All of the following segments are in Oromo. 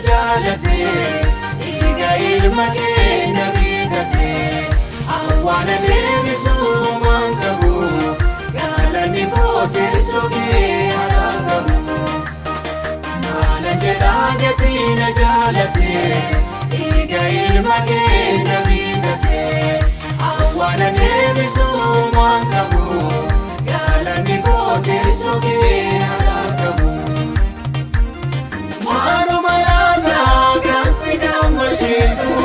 jaalate dhiiga ilma keenya bitate awwaala deebisuumaan qabu gaalanni gooteessoo kee haa qabu maala jedhaa gatiin jaalate dhiiga ilma keenya bitate awwaala deebisuumaan qabu gaalanni gooteessoo kee haa qabu. Maaluma laataa gaansi gammachiisu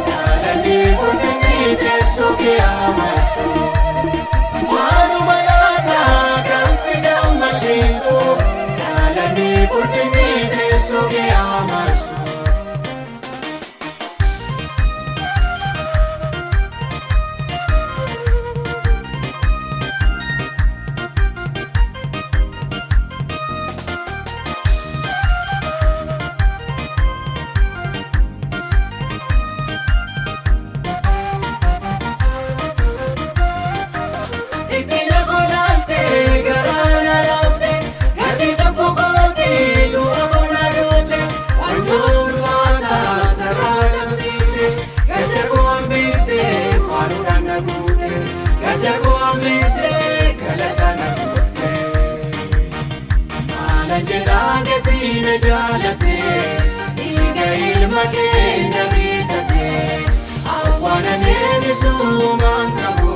gaalanni ulfinni teessoo kee amarsu. Maaluma laataa gaansi gammachiisu gaalanni ulfinni teessoo kee amarsu. Jaalate dhiiga ilma keenya bitate awwaala deebisuumaan qabu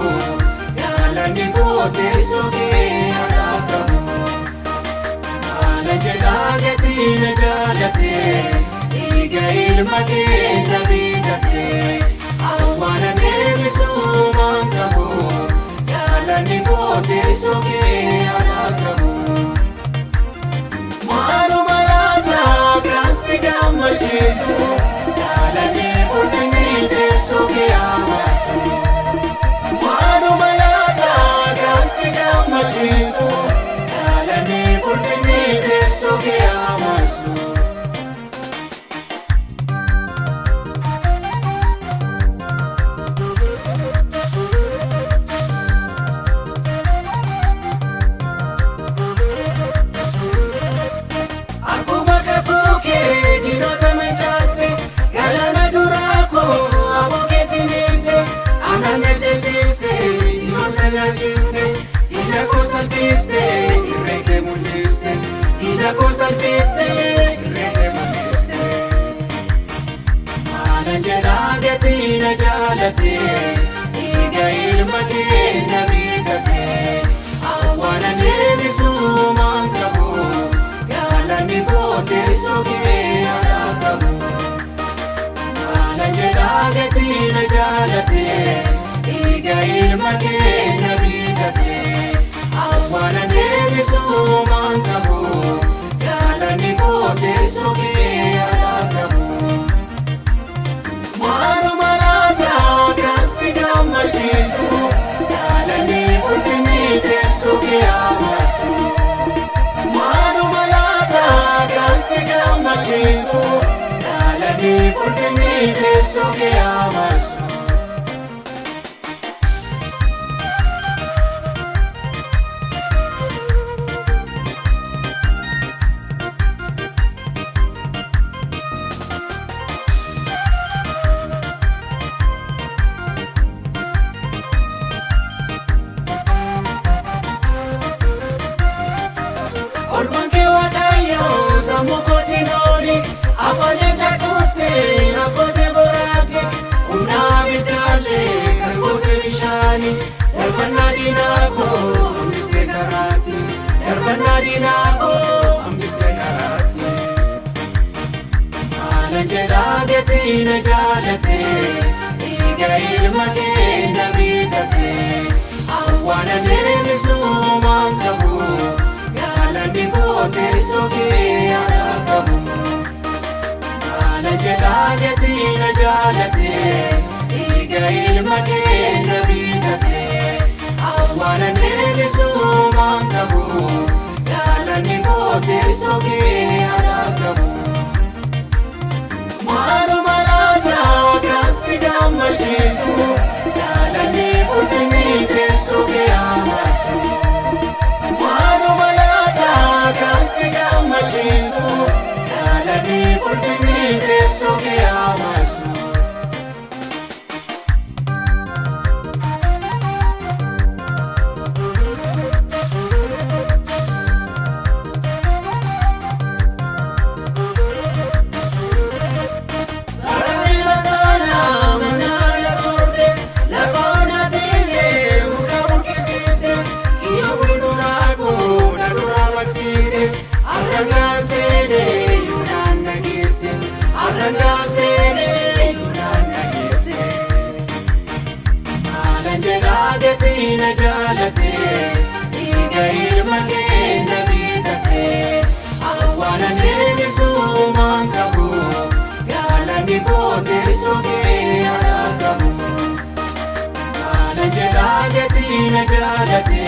gaalanni gooteessoo kee haa qabu maala jedhaa gatiin jaalate dhiiga ilma keenya bitate awwaala deebisuumaan qabu gaalanni gooteessoo kee haa qabu. Maaluma laataa gaansi gammachiisu gaalanni ulfinni teessoo kee amarsu. Maaluma laataa gaansi gammachiisu gaalanni ulfinni teessoo kee amarsu. Ila ko salphiste irree mul'iste ila ko salphiste irree mul'iste maala jedhaa gatiin jaalate dhiiga ilma keenya bitate awwaala deebisuumaan qabu gaalanni gooteessoo kee haa qabu maala jedhaa gatiin jaalate dhiiga ilma keenya bitate awwaala deebisuumaan qabu gaalanni gooteessoo kee haa qabu. Maaluma laataa gaansi gammachiisu gaalanni ulfinni teessoo kee amarsu. Maaluma laataa gaansi gammachiisu gaalanni ulfinni teessoo kee amarsu. Afaan jatuufte naafate boraati humnaa biddaalee kan goote bishaani darbannaa diinaa koo hambiste karaati darbannaa diinaa koo hambiste karaati maala jedhaa gatiin jaalate dhiiga ilma keenya bitate awwaala deebisuumaan qabu gaalanni gooteessoo kee haa qabu. Maala jedhaa gatiin jaalate dhiiga ilma keenya bitate awwaala deebisuumaan qabu gaalanni gooteessoo kee haa qabu. Maaluma laataa gaansi gammachiisu gaalanni ulfinni teessoo kee amarsu. Maaluma laataa gaansi gammachiisu gaalanni ulfinni jaalate dhiiga ilma keenya bitate awwaala deebisuumaan qabu gaalanni teessoo kee argamu. Maana jedhaa gatii na jaalate